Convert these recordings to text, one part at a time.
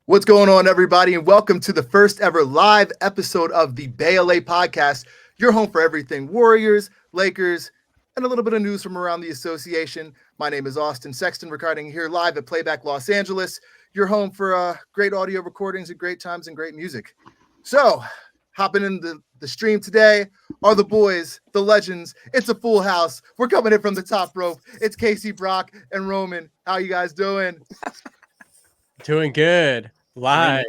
What's going on, everybody, and welcome to the first ever live episode of the BAYLA podcast, your home for everything Warriors, Lakers, and a little bit of news from around the association. My name is Austin Sexton, recording here live at Playback Los Angeles, your home for great audio recordings and great times and great music. So, hopping in the stream today are the boys, the legends. It's a full house. We're coming in from the top rope. It's Casey, Brock, and Roman. How you guys doing? Doing good. Live.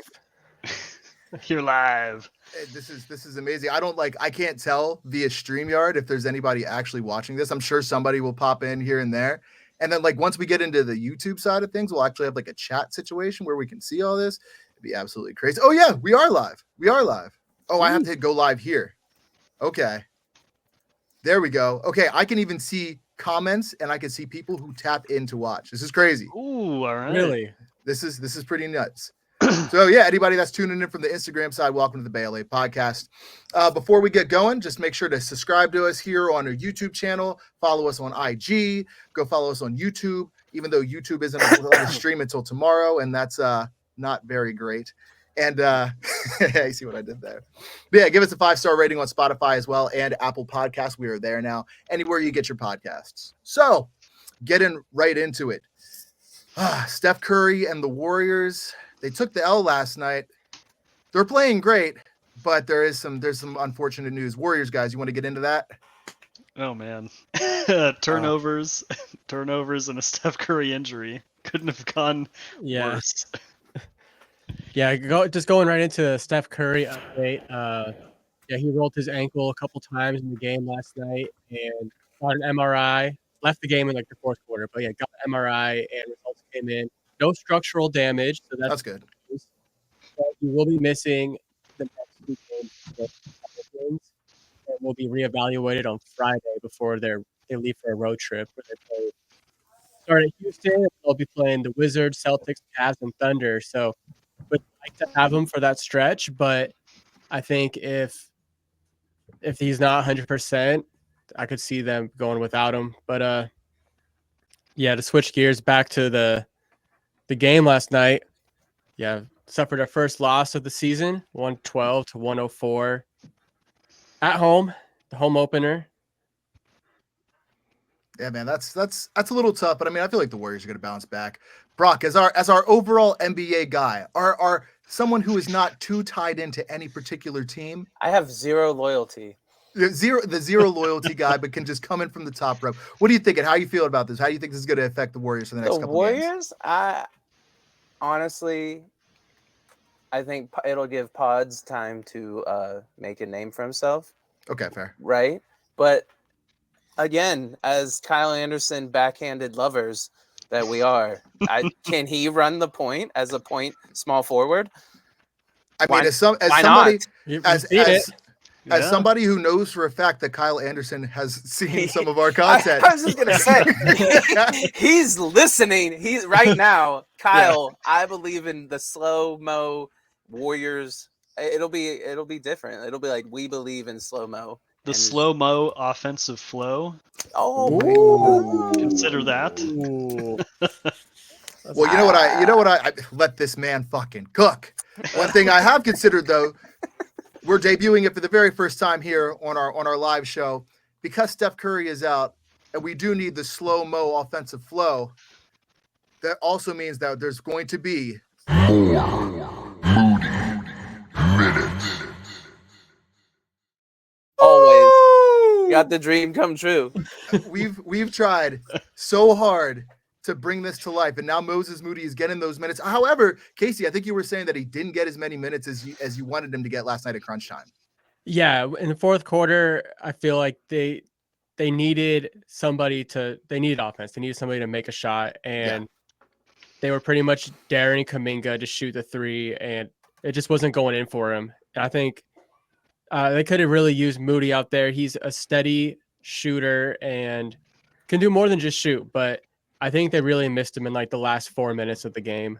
You're live. This is amazing. I can't tell via StreamYard if there's anybody actually watching this. I'm sure somebody will pop in here and there. And then once we get into the YouTube side of things, we'll actually have a chat situation where we can see all this. It'd be absolutely crazy. Oh yeah, we are live. Oh, I have to hit go live here. Okay. There we go. Okay, I can even see comments and I can see people who tap in to watch. This is crazy. Ooh, all right. Really? This is pretty nuts. So yeah, anybody that's tuning in from the Instagram side, welcome to the BAYLA podcast. Before we get going, just make sure to subscribe to us here on our YouTube channel. Follow us on IG. Go follow us on YouTube, even though YouTube isn't on the stream until tomorrow, and that's not very great. And I see what I did there. But yeah, give us a 5-star rating on Spotify as well and Apple Podcasts. We are there now, anywhere you get your podcasts. So getting right into it. Steph Curry and the Warriors. They took the L last night. They're playing great, but there's some unfortunate news. Warriors guys, you want to get into that? Oh man, turnovers, and a Steph Curry injury couldn't have gone worse. Yeah, going right into Steph Curry update. He rolled his ankle a couple times in the game last night and got an MRI. Left the game in the fourth quarter, but got an MRI and results came in. No structural damage, so that's good. But he will be missing the next 2 games, and will be reevaluated on Friday before they leave for a road trip where they start at Houston. They'll be playing the Wizards, Celtics, Cavs, and Thunder. So, would like to have him for that stretch, but I think if he's not 100%, I could see them going without him. But to switch gears back to the game last night, suffered our first loss of the season, 112-104 at home, the home opener. Yeah, man, that's a little tough, but I mean, I feel like the Warriors are going to bounce back. Brock, as our overall NBA guy, are someone who is not too tied into any particular team. I have zero loyalty. The zero loyalty guy, but can just come in from the top rope. What do you think, and how you feel about this? How do you think this is going to affect the Warriors for the next couple games? Warriors, honestly, I think it'll give Pods time to make a name for himself. Okay, fair. Right? But again, as Kyle Anderson backhanded lovers that we are, can he run the point as a point small forward? I mean, as somebody who knows for a fact that Kyle Anderson has seen some of our content. I was just going to say, he's listening. He's right now. Kyle, I believe in the slow-mo Warriors. It'll be different. It'll be like, we believe in slow-mo. The slow-mo offensive flow. Oh, consider that. Well, you know what I let this man fucking cook. One thing I have considered though, we're debuting it for the very first time here on our live show because Steph Curry is out and we do need the slow-mo offensive flow. That also means that there's going to be more Moody minutes. Always got the dream come true. We've tried so hard to bring this to life, and now Moses Moody is getting those minutes. However, Casey, I think you were saying that he didn't get as many minutes as you wanted him to get last night at crunch time. Yeah, in the fourth quarter, I feel like they needed they needed offense. They needed somebody to make a shot, and they were pretty much daring Kuminga to shoot the three, and it just wasn't going in for him. And I think they could have really used Moody out there. He's a steady shooter and can do more than just shoot, but I think they really missed him in the last 4 minutes of the game.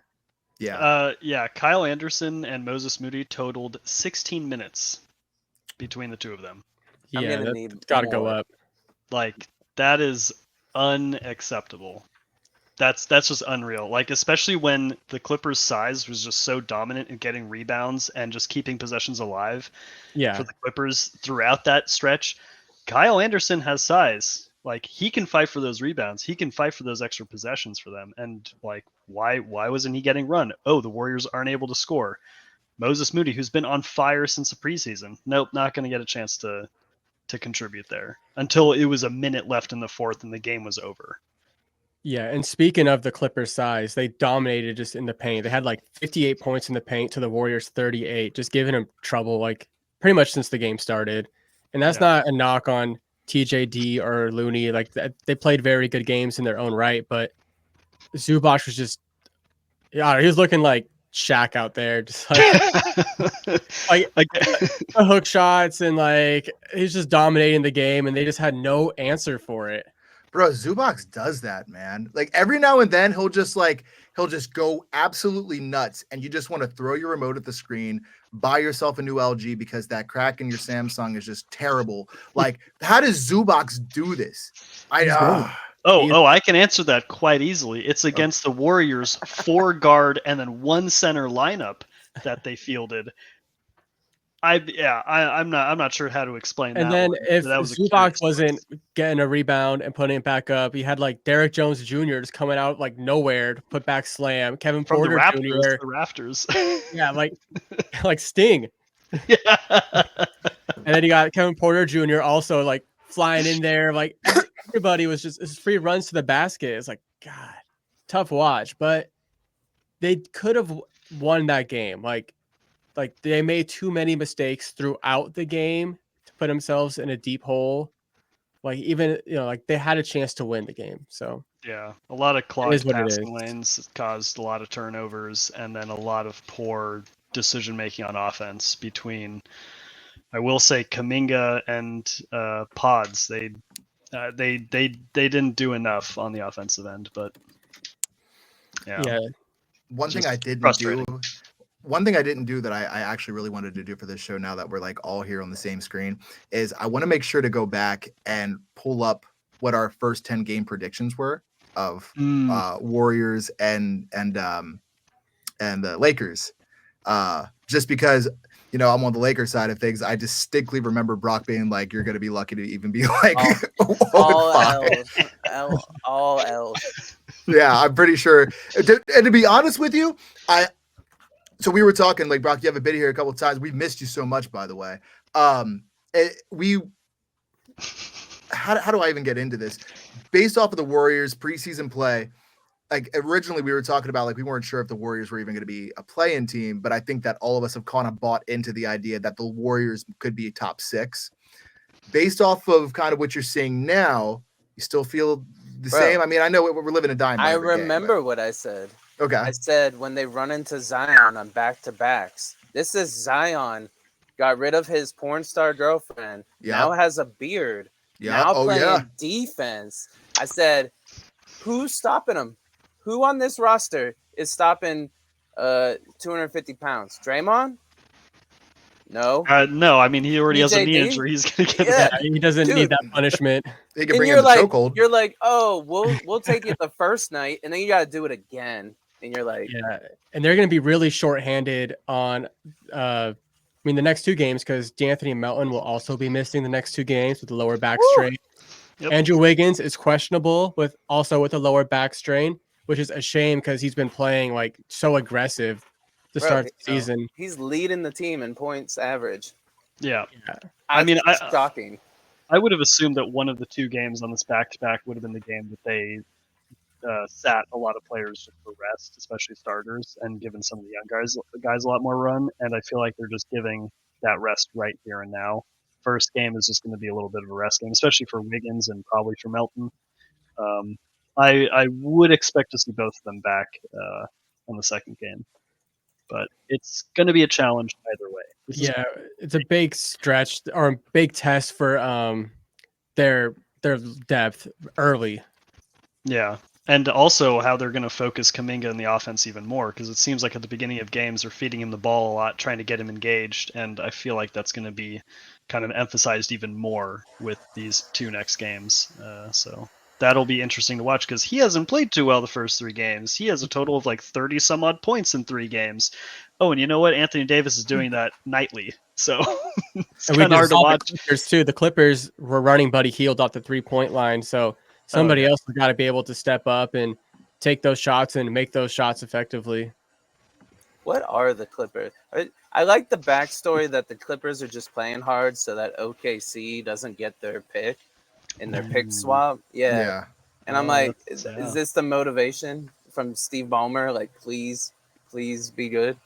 Yeah. Kyle Anderson and Moses Moody totaled 16 minutes between the two of them. Yeah, that's got to go up. That is unacceptable. That's just unreal. Like, especially when the Clippers' size was just so dominant in getting rebounds and just keeping possessions alive Yeah. for the Clippers throughout that stretch. Kyle Anderson has size. Like, he can fight for those rebounds. He can fight for those extra possessions for them. And like, why wasn't he getting run? Oh, the Warriors aren't able to score. Moses Moody, who's been on fire since the preseason. Nope, not going to get a chance to contribute there until it was a minute left in the fourth and the game was over. Yeah, and speaking of the Clippers' size, they dominated just in the paint. They had like 58 points in the paint to the Warriors 38, just giving them trouble like pretty much since the game started. And that's not a knock on TJD or Looney. Like they played very good games in their own right, but Zubac was just, yeah, he was looking like Shaq out there, just like hook shots, and like he's just dominating the game, and they just had no answer for it. Bro, Zubac does that, man. Like every now and then he'll just go absolutely nuts, and you just want to throw your remote at the screen, buy yourself a new LG because that crack in your Samsung is just terrible. Like, how does Zubac do this? I can answer that quite easily. It's against the Warriors 4 guard and then 1 center lineup that they fielded. I'm not sure how to explain and that. And then one. if Zubac wasn't getting a rebound and putting it back up, he had like Derek Jones Jr. just coming out like nowhere to put back slam. Kevin From Porter the Jr. rafters. Yeah, like Sting. Yeah. And then you got Kevin Porter Jr. also like flying in there. Like everybody was just free runs to the basket. It's like, God, tough watch. But they could have won that game. Like they made too many mistakes throughout the game to put themselves in a deep hole. Like even, like they had a chance to win the game. So yeah, a lot of clogged passing lanes caused a lot of turnovers, and then a lot of poor decision making on offense between, I will say, Kuminga and Pods. They didn't do enough on the offensive end, but yeah. One thing I didn't do that I actually really wanted to do for this show, now that we're like all here on the same screen, is I want to make sure to go back and pull up what our first 10 game predictions were of Warriors and the Lakers. Just because, I'm on the Lakers side of things. I distinctly remember Brock being like, "You're going to be lucky to even be like all else." Yeah, I'm pretty sure. And to be honest with you, so we were talking, like, Brock, you haven't been here a couple of times. We've missed you so much, by the way. How do I even get into this? Based off of the Warriors preseason play, like originally we were talking about, like, we weren't sure if the Warriors were even going to be a play-in team, but I think that all of us have kind of bought into the idea that the Warriors could be top 6. Based off of kind of what you're seeing now, you still feel the same? I mean, I know we're living a dime. I remember what I said. Okay. I said when they run into Zion on back-to-backs, this is Zion got rid of his porn star girlfriend, now has a beard, now playing defense. I said, who's stopping him? Who on this roster is stopping 250 pounds? Draymond? No. No, I mean, he already has a knee injury. He's going to get that. He doesn't need that punishment. They can bring him the chokehold. You're like, oh, we'll take it the first night, and then you got to do it again. And you're like, yeah, and they're going to be really shorthanded on, the next 2 games, because D'Anthony Melton will also be missing the next 2 games with the lower back strain. Yep. Andrew Wiggins is questionable with a lower back strain, which is a shame because he's been playing like so aggressive to start the season. He's leading the team in points average. Yeah. I mean, shocking. I would have assumed that one of the 2 games on this back-to-back would have been the game that they sat a lot of players just for rest, especially starters, and given some of the young guys a lot more run. And I feel like they're just giving that rest right here and now. First game is just going to be a little bit of a rest game, especially for Wiggins and probably for Melton. I would expect to see both of them back on the second game, but it's going to be a challenge either way. It's a big stretch or a big test for their depth early. Yeah. And also how they're going to focus Kuminga in the offense even more, because it seems like at the beginning of games they're feeding him the ball a lot, trying to get him engaged, and I feel like that's going to be kind of emphasized even more with these 2 next games. So that'll be interesting to watch because he hasn't played too well the first 3 games. He has a total of like 30 some odd points in 3 games. Oh, and you know what? Anthony Davis is doing that nightly, so it's kind of hard to watch. The Clippers too. The Clippers were running Buddy Hield off the 3-point line, so somebody else has got to be able to step up and take those shots and make those shots effectively. What are the Clippers? I like the backstory that the Clippers are just playing hard so that OKC doesn't get their pick in their pick swap. Yeah. And I'm like, is this the motivation from Steve Ballmer? Like, please be good.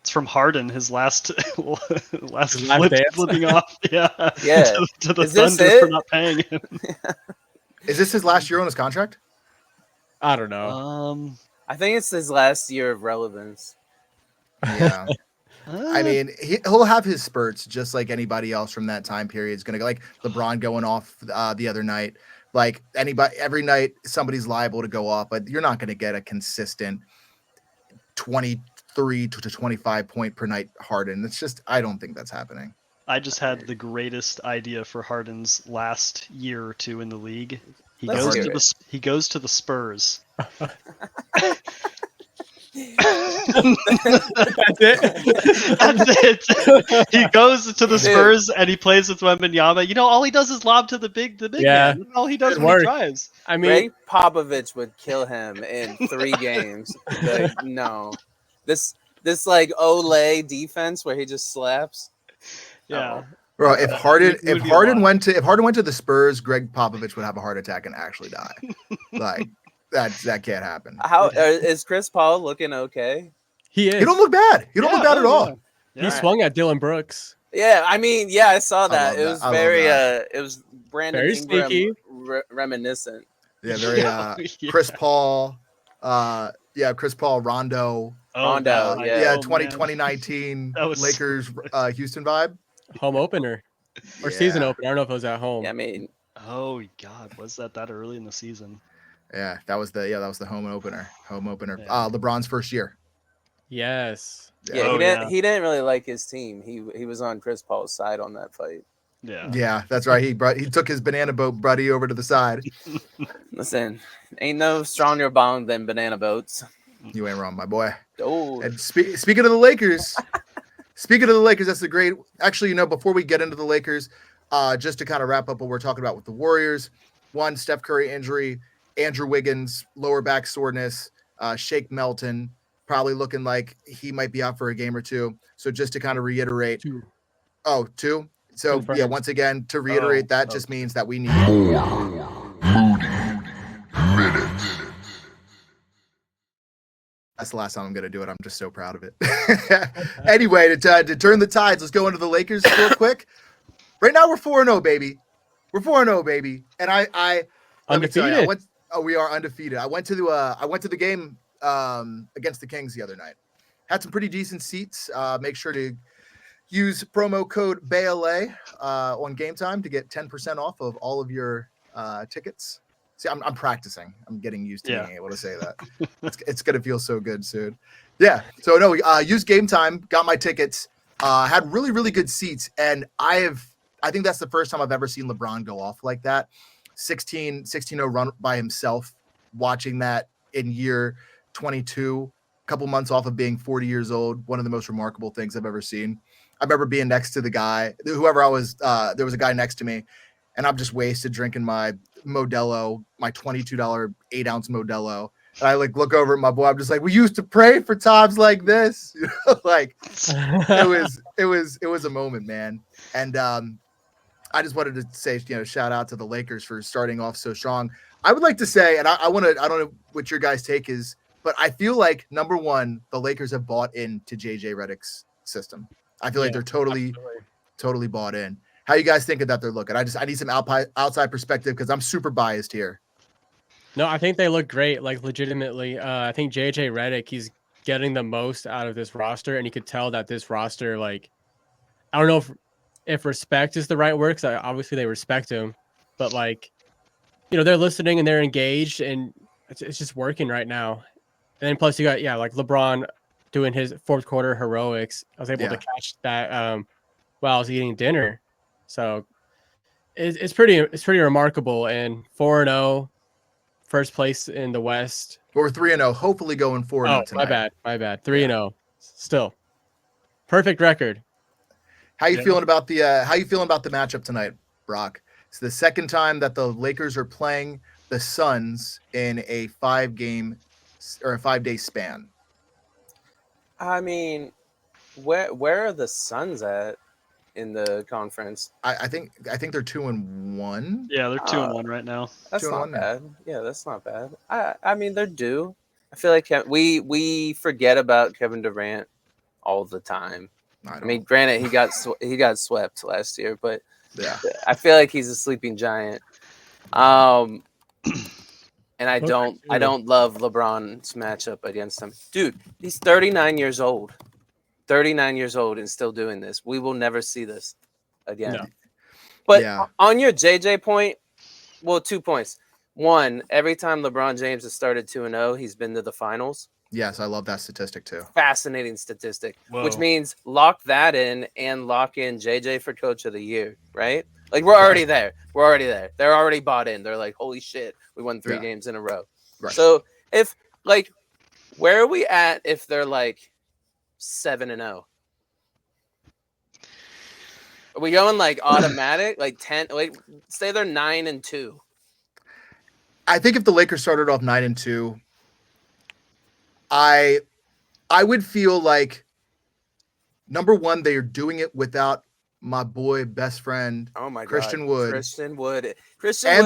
It's from Harden, his last last flipping off, yeah, to the Thunder for not paying him. Is this his last year on his contract? I don't know. I think it's his last year of relevance. Yeah. I mean, he'll have his spurts just like anybody else from that time period is going to go. Like LeBron going off the other night. Like every night somebody's liable to go off, but you're not going to get a consistent 23 to 25 point per night Harden. It's just, I don't think that's happening. I just had the greatest idea for Harden's last year or 2 in the league. He goes to the Spurs. That's it. He goes to the Spurs and he plays with Wembanyama. You know, all he does is lob to the big man. That's all he does when he drives. I mean, Greg Popovich would kill him in 3 games. Like, no, this like Olay defense where he just slaps. Yeah. Bro, if Harden went to the Spurs, Greg Popovich would have a heart attack and actually die. Like that can't happen. How is Chris Paul looking okay? He is. He don't look bad. He don't look bad at all. Yeah. He swung at Dylan Brooks. Yeah, I mean, I saw that. It was it was Brandon very Ingram sneaky. Reminiscent. Yeah, very Chris Paul. Chris Paul, Rondo. Rondo, 2019 Lakers Houston vibe. Home opener or season opener. I don't know if it was at home. Yeah, I mean, oh God, was that early in the season? Yeah, that was the home opener. Yeah. LeBron's first year. Yes. Yeah, he didn't really like his team. He was on Chris Paul's side on that fight. Yeah, that's right. He took his banana boat buddy over to the side. Listen, ain't no stronger bond than banana boats. You ain't wrong, my boy. Oh, and speaking of the Lakers. Speaking of the Lakers, that's a great. Actually, before we get into the Lakers, just to kind of wrap up what we're talking about with the Warriors, 1 Steph Curry injury, Andrew Wiggins lower back soreness, Shake Milton probably looking like he might be out for a game or 2. So just to kind of reiterate, 2. So once again to reiterate, that just means that we need more Moody minutes. That's the last time I'm going to do it. I'm just so proud of it. Anyway, to turn the tides, let's go into the Lakers real quick. Right now, we're 4-0, baby. We're 4-0, baby. And I undefeated. We are undefeated. I went to the game against the Kings the other night. Had some pretty decent seats. Make sure to use promo code BAYLA on Game Time to get 10% off of all of your tickets. See, I'm practicing. I'm getting used to being able to say that. It's gonna feel so good soon. Yeah. So no, use Game Time. Got my tickets. Had really, really good seats, and I think that's the first time I've ever seen LeBron go off like that. 16-0 run by himself. Watching that in year 22, a couple months off of being 40 years old. One of the most remarkable things I've ever seen. I remember being next to the guy, whoever I was. There was a guy next to me, and I'm just wasted drinking my Modelo, my $22 8-ounce Modelo. And I look over at my boy. I'm just like, we used to pray for times like this. It was a moment, man. And I just wanted to say, shout out to the Lakers for starting off so strong. I would like to say, and I don't know what your guys' take is, but I feel like number 1, the Lakers have bought into JJ Redick's system. I feel like they're totally bought in. How you guys thinking that they're looking? I need some outside perspective because I'm super biased here. No, I think they look great. Like legitimately, I think JJ Redick, he's getting the most out of this roster, and you could tell that this roster, like, I don't know if respect is the right word, because obviously they respect him, but like, they're listening and they're engaged, and it's just working right now. And then plus you got like LeBron doing his 4th quarter heroics. I was able to catch that while I was eating dinner. So it's pretty remarkable. And 4-0, first place in the West. We're 3-0. Hopefully going 4-0 Oh, tonight. my bad. 3-0, still perfect record. How you feeling about the matchup tonight, Brock? It's the second time that the Lakers are playing the Suns in a 5-day span. I mean, where are the Suns at in the conference? I think they're 2-1. Yeah, they're 2-1 right now. That's 2-1 not now. bad. Yeah, that's not bad. I mean, they're due. I feel like we forget about Kevin Durant all the time. I mean, granted, he got swept last year, but yeah, I feel like he's a sleeping giant. And I don't love LeBron's matchup against him. Dude, he's 39 years old. 39 years old and still doing this. We will never see this again. No. But on your JJ point, well, 2 points. One, every time LeBron James has started 2-0, he's been to the finals. Yes, I love that statistic too. Fascinating statistic. Whoa. Which means lock that in and lock in JJ for Coach of the Year, right? Like, we're already there. We're already there. They're already bought in. They're like, holy shit, we won 3 games in a row. Right. So if, like, where are we at if they're like 7-0? Are we going like automatic, like 10? Like, say they're 9-2. I think if the Lakers started off 9-2, I would feel like, number one, they are doing it without my boy, best friend, Christian Wood. Christian And Wood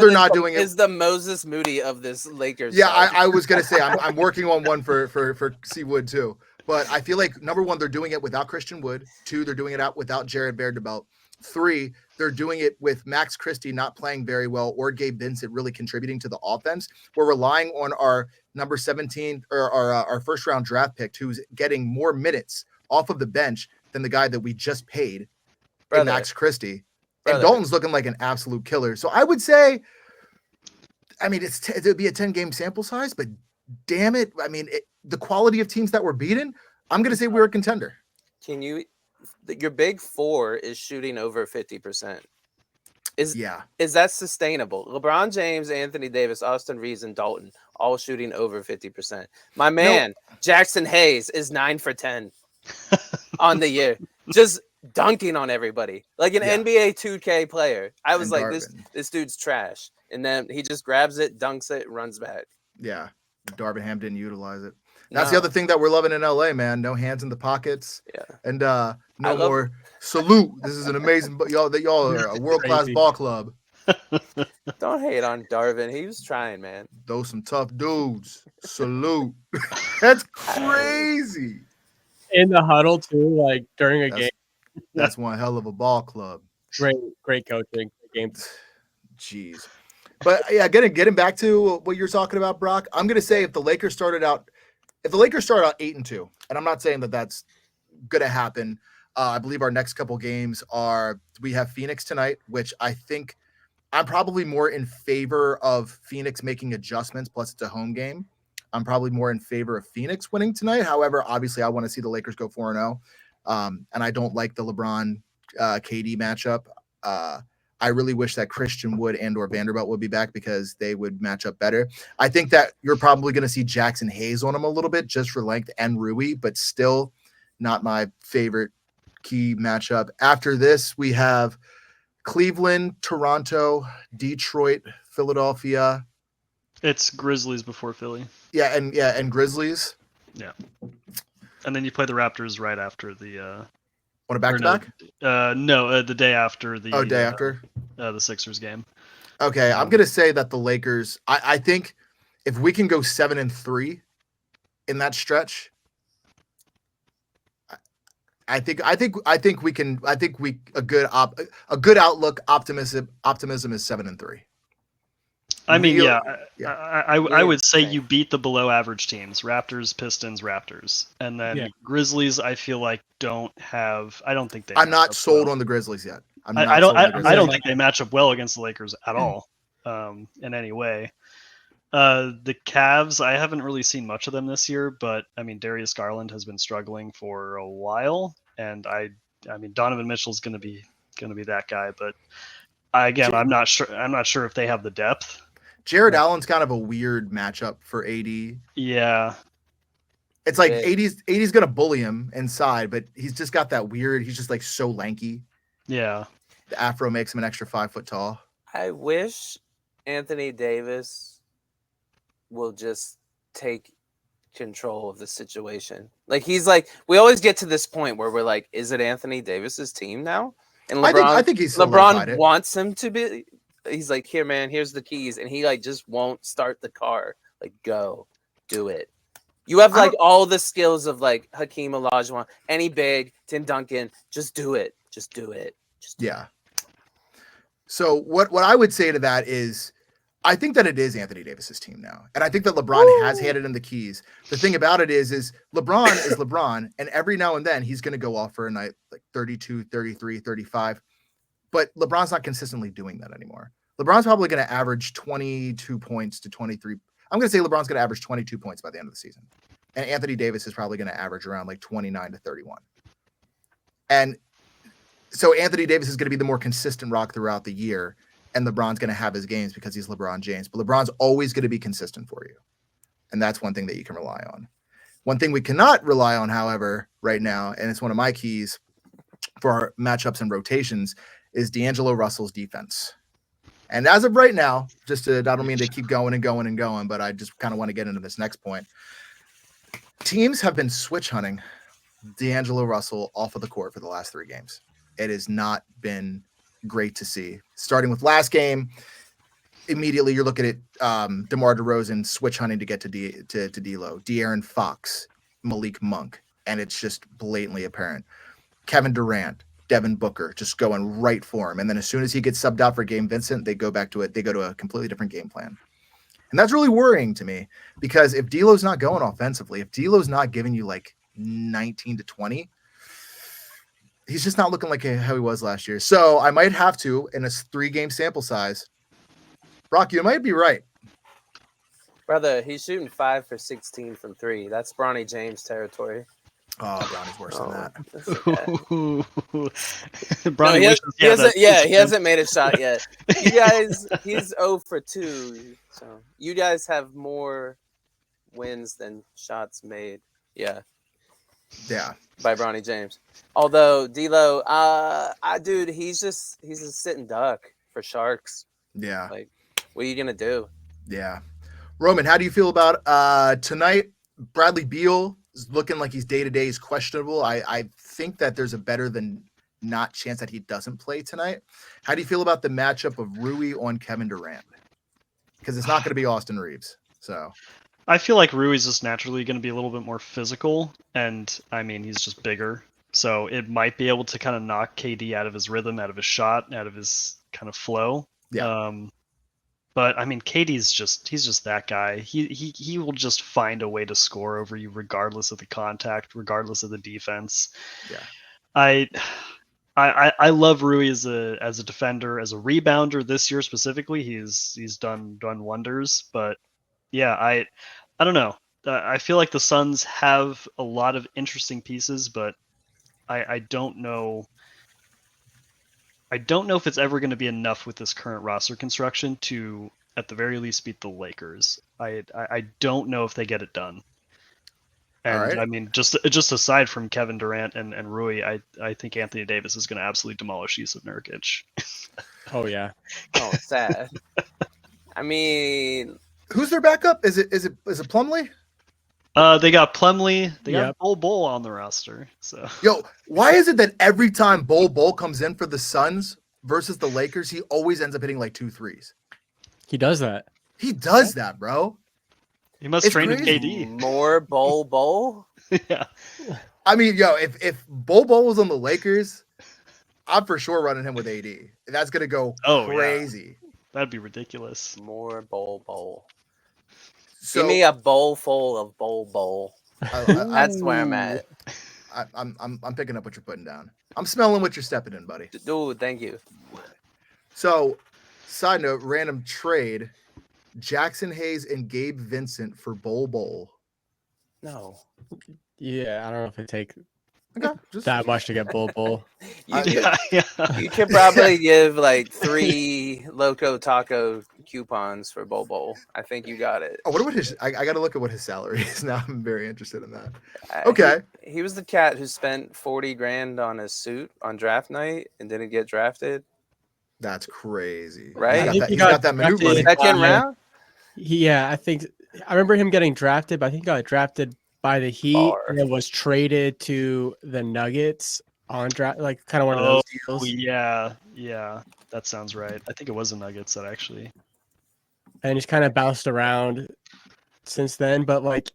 they're not doing it. Is the Moses Moody of this Lakers. Yeah, I was gonna say I'm working on one for C Wood too. But I feel like, number one, they're doing it without Christian Wood. 2, they're doing it out without Jared Vanderbilt. 3, they're doing it with Max Christie not playing very well or Gabe Vincent really contributing to the offense. We're relying on our number 17 or our first round draft pick, who's getting more minutes off of the bench than the guy that we just paid, in Max Christie. And Dalton's looking like an absolute killer. So I would say, I mean, it would be a 10-game sample size, but damn it, I mean, the quality of teams that we're beating, I'm going to say we're a contender. Your big 4 is shooting over 50%. Is that sustainable? LeBron James, Anthony Davis, Austin Reeves, and Dalton all shooting over 50%. My man, Jackson Hayes, is 9 for 10 on the year, just dunking on everybody like an NBA 2K player. I was like, this dude's trash, and then he just grabs it, dunks it, runs back. Yeah, Darvin Ham didn't utilize it. That's the other thing that we're loving in LA, man. No hands in the pockets. Yeah. And no more salute. This is an amazing, but y'all are a world-class ball club. Don't hate on Darvin. He was trying, man. Those some tough dudes. Salute. That's crazy. In the huddle too, like during a game. That's one hell of a ball club. Great coaching. Game. Jeez. But yeah, getting back to what you're talking about, Brock, I'm gonna say if the Lakers start out 8-2, and I'm not saying that that's gonna happen. I believe our next couple games we have Phoenix tonight, which I think I'm probably more in favor of Phoenix making adjustments. Plus, it's a home game. I'm probably more in favor of Phoenix winning tonight. However, obviously, I want to see the Lakers go 4-0, and I don't like the LeBron KD matchup. I really wish that Christian Wood and/or Vanderbilt would be back because they would match up better. I think that you're probably going to see Jackson Hayes on him a little bit just for length and Rui, but still not my favorite key matchup. After this, we have Cleveland, Toronto, Detroit, Philadelphia. It's Grizzlies before Philly. Yeah, and Grizzlies. Yeah. And then you play the Raptors right after the on a back-to-back? The day after the day after the Sixers game. Okay, I'm gonna say that the Lakers. I think if we can go 7-3 in that stretch, I think we can. I think a good outlook. Optimism is 7-3. I mean, I would say you beat the below average teams: Raptors, Pistons, Raptors, and then Grizzlies. I feel like don't have. I don't think they. I'm not sold on the Grizzlies yet. I don't think they match up well against the Lakers at all, in any way. The Cavs, I haven't really seen much of them this year, but I mean, Darius Garland has been struggling for a while, and I mean, Donovan Mitchell's going to be that guy, but I'm not sure. I'm not sure if they have the depth. Jared Allen's kind of a weird matchup for AD. Yeah. It's like AD's gonna bully him inside, but he's just got that weird. He's just like so lanky. Yeah. The afro makes him an extra 5 foot tall. I wish Anthony Davis will just take control of the situation. Like he's like, we always get to this point where we're like, is it Anthony Davis's team now? And LeBron, I think he's LeBron wants him to be. He's like, here, man, here's the keys, and he like just won't start the car. Like, go, do it. You have like all the skills of like Hakeem Olajuwon, any big Tim Duncan. Just do it. Just do it. Just do it. So what I would say to that is, I think that it is Anthony Davis's team now, and I think that LeBron has handed him the keys. The thing about it is LeBron is LeBron, and every now and then he's going to go off for a night like 32, 33, 35. But LeBron's not consistently doing that anymore. LeBron's probably going to average 22 points to 23. I'm going to say LeBron's going to average 22 points by the end of the season. And Anthony Davis is probably going to average around like 29 to 31. And so Anthony Davis is going to be the more consistent rock throughout the year. And LeBron's going to have his games because he's LeBron James. But LeBron's always going to be consistent for you. And that's one thing that you can rely on. One thing we cannot rely on, however, right now, and it's one of my keys for our matchups and rotations, is D'Angelo Russell's defense. And as of right now, I don't mean to keep going and going and going, but I just kind of want to get into this next point. Teams have been switch hunting D'Angelo Russell off of the court for the last 3 games. It has not been great to see. Starting with last game, immediately you're looking at DeMar DeRozan switch hunting to get to D'Lo, De'Aaron Fox, Malik Monk, and it's just blatantly apparent. Kevin Durant, Devin Booker just going right for him. And then as soon as he gets subbed out for Gabe Vincent, they go back to it. They go to a completely different game plan. And that's really worrying to me because if D'Lo's not going offensively, if D'Lo's not giving you like 19 to 20, he's just not looking like how he was last year. So I might have to, in a 3-game sample size. Brock, you might be right. Brother, he's shooting 5 for 16 from 3. That's Bronny James territory. Oh, Bronny's worse than that. Bronny he hasn't made a shot yet. You guys, he's 0 for 2. So you guys have more wins than shots made. Yeah. By Bronny James. Although D'Lo, dude, he's a sitting duck for Sharks. Yeah. Like, what are you gonna do? Yeah. Roman, how do you feel about tonight? Bradley Beal is looking like he's day-to-day is questionable. I think that there's a better than not chance that he doesn't play tonight. How do you feel about the matchup of Rui on Kevin Durant? Because it's not going to be Austin Reeves. So I feel like Rui's just naturally going to be a little bit more physical, and I mean he's just bigger, so it might be able to kind of knock KD out of his rhythm, out of his shot, out of his kind of flow. Yeah. But I mean, he's just that guy. He will just find a way to score over you, regardless of the contact, regardless of the defense. Yeah. I love Rui as a defender, as a rebounder this year specifically. He's done wonders. But yeah, I don't know. I feel like the Suns have a lot of interesting pieces, but I don't know. I don't know if it's ever going to be enough with this current roster construction to, at the very least, beat the Lakers. I don't know if they get it done. And all right. I mean, just aside from Kevin Durant and Rui, I think Anthony Davis is going to absolutely demolish Yusuf Nurkic. Oh yeah. Oh, sad. I mean, who's their backup? Is it Plumlee? They got Plumlee. They got Bol on the roster. So yo, why is it that every time Bol comes in for the Suns versus the Lakers, he always ends up hitting like 2 threes? He does that. He does that, bro. He must train with KD. More Bol. Yeah. I mean, yo, if Bol was on the Lakers, I'm for sure running him with AD. That's gonna go crazy. Yeah. That'd be ridiculous. More Bol. So, give me a bowl full of Bol. That's where I'm at. I'm picking up what you're putting down. I'm smelling what you're stepping in, buddy. Dude, thank you. So, side note, random trade: Jackson Hayes and Gabe Vincent for Bol. No. Yeah, I don't know if I take Okay, just That much to get Bull. You, Yeah. you could probably give like 3 Loco Taco coupons for Bobo. I think you got it. I wonder what his. I got to look at what his salary is now. I'm very interested in that. Uh, Okay. He was the cat who spent 40 grand on a suit on draft night and didn't get drafted. That's crazy. Right? I think He's got that minute money. Second round? I think I remember him getting drafted, but I think he got drafted by the Heat Far. and then was traded to the Nuggets on draft, like kind of one of those deals. Yeah, that sounds right. I think it was the Nuggets that actually. And he's kind of bounced around since then, but like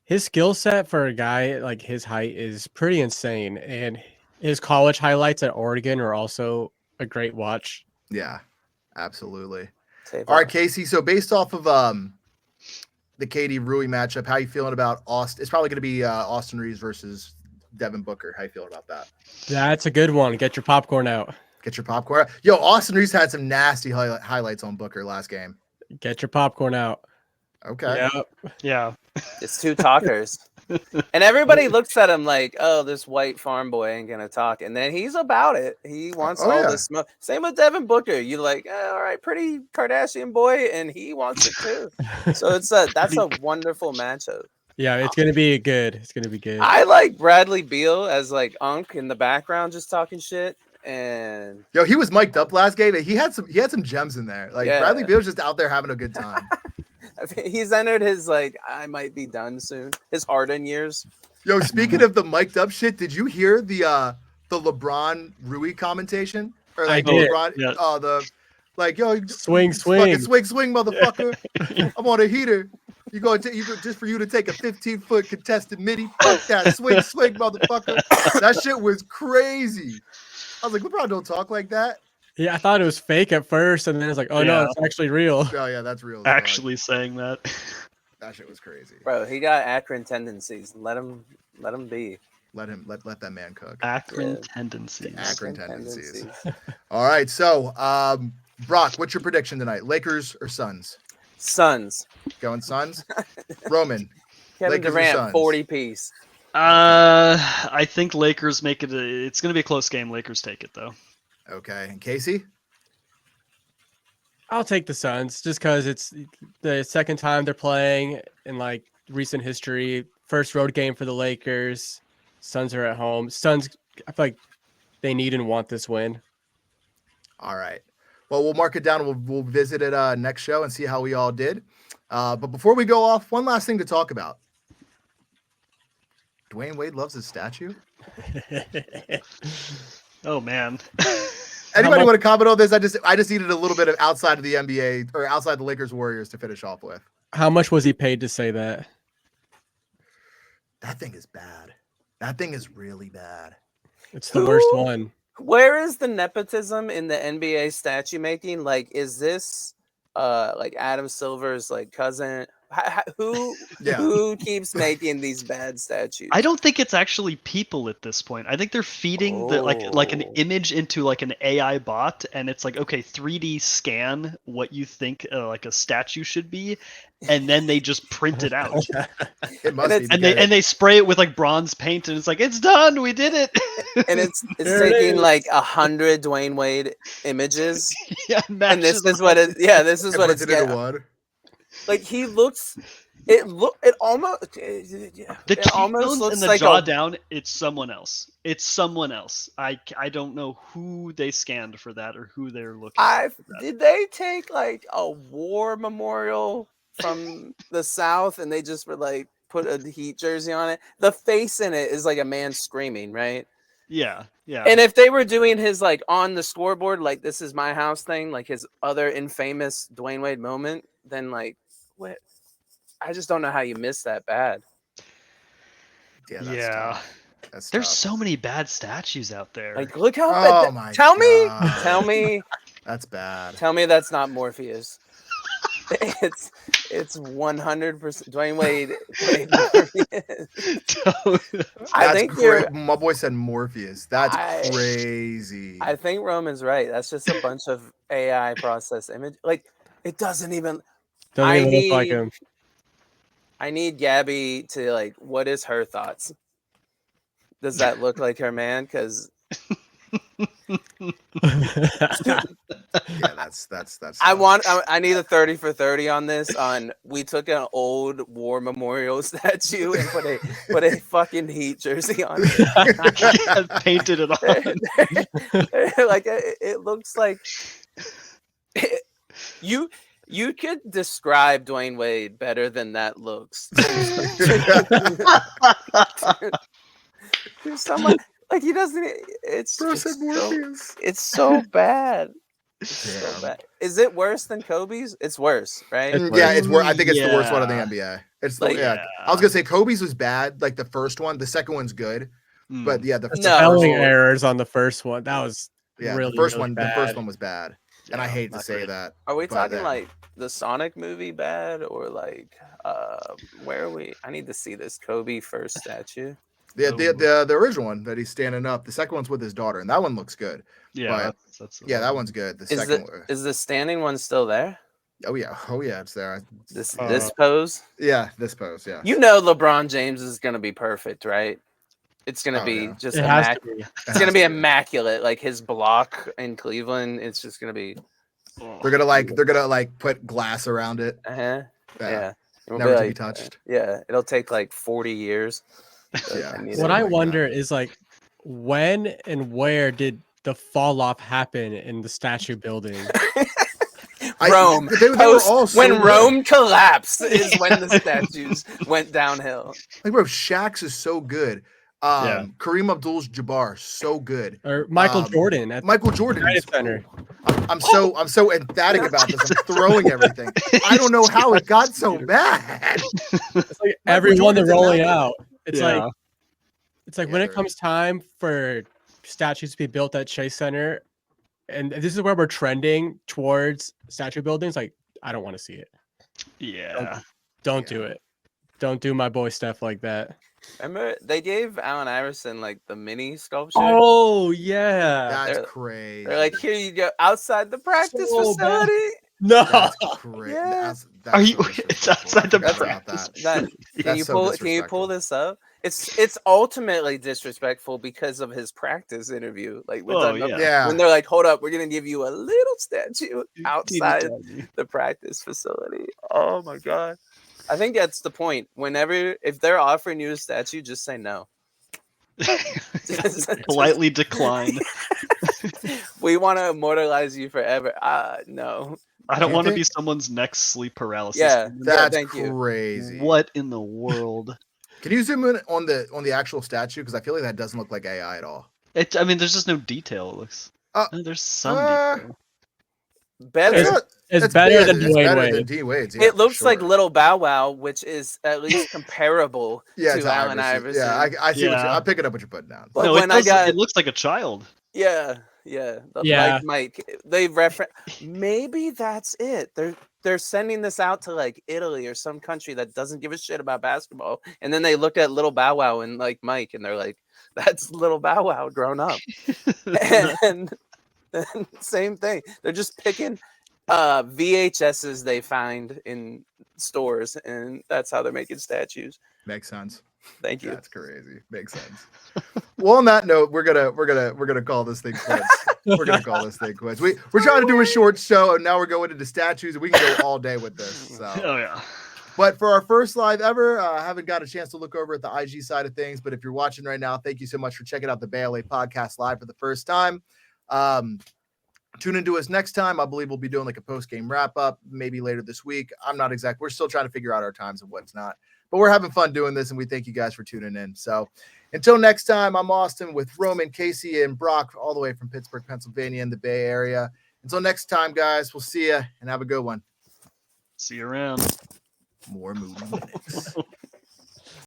his skill set for a guy like his height is pretty insane, and his college highlights at Oregon are also a great watch. Yeah, absolutely. Save All right, up. Casey. So based off of the KD Rui matchup, how you feeling about Austin? It's probably going to be Austin Reeves versus Devin Booker. How you feeling about that? That's a good one. Get your popcorn out. Get your popcorn. Yo, Austin Reeves had some nasty highlights on Booker last game. Get your popcorn out. Okay. Yep. Yeah. It's 2 talkers. And everybody looks at him like, oh, this white farm boy ain't going to talk. And then he's about it. He wants all this smoke. Same with Devin Booker. You like, all right, pretty Kardashian boy. And he wants it too. So that's a wonderful matchup. Yeah, it's gonna be good. It's gonna be good. I like Bradley Beal as like Unk in the background just talking shit. And Yo, he was mic'd up last game. He had some gems in there. Like Yeah. Bradley Beal's just out there having a good time. I think he's entered his like I might be done soon. His Harden years. Yo, speaking of the mic'd up shit, did you hear the LeBron Rui commentation? Or like I did. LeBron, Yeah. the like yo Swing. fucking swing, motherfucker. I'm on a heater. You go just for you to take a 15-foot contested midi. Fuck that. Swing, motherfucker. That shit was crazy. I was like, LeBron don't talk like that. Yeah, I thought it was fake at first, and then it's like, oh no, Yeah. it's actually real. Oh yeah, that's real. as fuck. Actually saying that. That shit was crazy. Bro, he got Akron tendencies. Let him be. Let that man cook. Akron Yeah. tendencies. Akron tendencies. All right, so Brock, what's your prediction tonight? Lakers or Suns? Suns. Going Suns. Roman. Kevin Lakers or Durant, Suns? 40 piece. I think Lakers make it. It's going to be a close game. Lakers take it though. Okay, and Casey. I'll take the Suns just because it's the second time they're playing in like recent history. First road game for the Lakers. Suns are at home. Suns, I feel like they need and want this win. All right. Well, we'll mark it down. We'll visit it next show and see how we all did. But before we go off, one last thing to talk about. Dwayne Wade loves his statue. Oh man. Anybody want to comment on this? I just needed a little bit of outside of the NBA or outside the Lakers Warriors to finish off with. How much was he paid to say that? That thing is bad. That thing is really bad. It's the worst one. Where is the nepotism in the NBA statue making? Like, is this like Adam Silver's like cousin? Who keeps making these bad statues? I don't think it's actually people at this point. I think they're feeding like an image into like an AI bot, and it's like, okay, 3D scan what you think like a statue should be, and then they just print it out. It must And be. and they spray it with like bronze paint, and it's like, it's done, we did it. And it's taking like 100 Dwayne Wade images, Yeah, and this is what it. Yeah, this is what it's into getting. one. Like he looks. It almost. The It almost cheekbones looks and the like jaw a. down. It's someone else. It's someone else. I don't know who they scanned for that or who they're looking. Did they take like a war memorial from the South and they just were like put a Heat jersey on it? The face in it is like a man screaming, right? Yeah. And if they were doing his like on the scoreboard, like this is my house thing, like his other infamous Dwayne Wade moment, then like what? I just don't know how you miss that bad. Yeah. That's There's tough. so many bad statues out there. Like look how Oh bad. my Tell me, God. That's bad. tell me that's not Morpheus. It's 100% Dwayne Wade. I think my boy said Morpheus. That's crazy. I think Roman's right. That's just a bunch of AI processed image. Like it doesn't even. Doesn't even look like him. I need Gabby to like. What is her thoughts? Does that look like her man? Because Yeah, that's. I need a 30 for 30 on this. We took an old war memorial statue and put a fucking Heat jersey on it. Painted it on. Like it looks like you could describe Dwayne Wade better than that looks. Dude, someone like he doesn't. It's so bad. So bad. Is it worse than Kobe's? It's worse, right? It's worse. I think it's the worst one in the NBA. It's Like- I was gonna say Kobe's was bad, like the first one. The second one's good, but yeah, the spelling errors on the first one. That was really, the first really one. bad. The first one was bad, and I hate to not say great. that. Are we but, talking like the Sonic movie bad or like where are we? I need to see this Kobe first statue. the original one that he's standing up? The second one's with his daughter, and that one looks good. Yeah, But, that's that one's good. The Is second one. is the standing one still there? Oh yeah, it's there. This pose? Yeah, this pose. Yeah, You know LeBron James is gonna be perfect, right? It's gonna Oh, be yeah. just It has to be. It's gonna be immaculate. Like his block in Cleveland, it's just gonna be. They're gonna put glass around it. Yeah. It'll Never be to be like, touched. Yeah, it'll take like 40 years. Yeah. What I my wonder is like, when and where did the fall off happen in the statue building? Rome. They were all so when good. Rome collapsed is when the statues went downhill. Like, bro, Shaq's is so good. Kareem Abdul-Jabbar, so good. Or Michael Jordan at Michael Jordan United is Center. I'm so emphatic about this. I'm throwing everything. I don't know how it got so bad. It's like everyone they're rolling out. It's Yeah. like when it comes time for statues to be built at Chase Center, and this is where we're trending towards statue buildings. Like, I don't want to see it. Yeah. Don't do it. Don't do my boy Steph like that. Remember, they gave Allen Iverson like the mini sculpture. Oh yeah, That's They're- crazy. They're like, here you go, outside the practice So bad. facility. no. That's crazy. Yeah. That's Are you? so It's outside the disrespectful. practice. That- Can you so pull disrespectful. this up? It's ultimately disrespectful because of his practice interview. Like we're talking about Yeah. when they're like, hold up, we're gonna give you a little statue Teeny outside tiny. the practice facility. Oh my god. I think that's the point. If they're offering you a statue, just say no. Politely decline. We want to immortalize you forever. No. I don't You want to think- be someone's next sleep paralysis. Yeah. That's thank you. crazy. What in the world? Can you zoom in on the actual statue? Because I feel like that doesn't look like AI at all. I mean, there's just no detail. It looks. There's some detail. Better. It's better than It's Dwayne better Wade. than D Wade's. Yeah, It looks for like sure. Little Bow Wow, which is at least comparable Yeah, to Allen Iverson. Yeah, I see what Yeah. I'm picking up what you're putting down. But No, when it looks like a child. Yeah. Yeah. Mike, they reference. Maybe that's it. They're sending this out to like Italy or some country that doesn't give a shit about basketball, and then they look at Little Bow Wow and like Mike, and they're like, "That's Little Bow Wow grown up." and same thing. They're just picking VHSs they find in stores, and that's how they're making statues. Makes sense. Thank you. That's crazy. Makes sense. Well, on that note, we're gonna call this thing quits. We're gonna call this thing quits. We're trying to do a short show, and now we're going into statues, and we can go all day with this. So. Oh yeah. But for our first live ever, I haven't got a chance to look over at the IG side of things. But if you're watching right now, thank you so much for checking out the BAYLA podcast live for the first time. Tune into us next time. I believe we'll be doing like a post-game wrap-up maybe later this week. I'm not exact. We're still trying to figure out our times and what's not. But we're having fun doing this, and we thank you guys for tuning in. So until next time, I'm Austin with Roman, Casey, and Brock all the way from Pittsburgh, Pennsylvania in the Bay Area. Until next time, guys, we'll see you and have a good one. See you around. More movie minutes.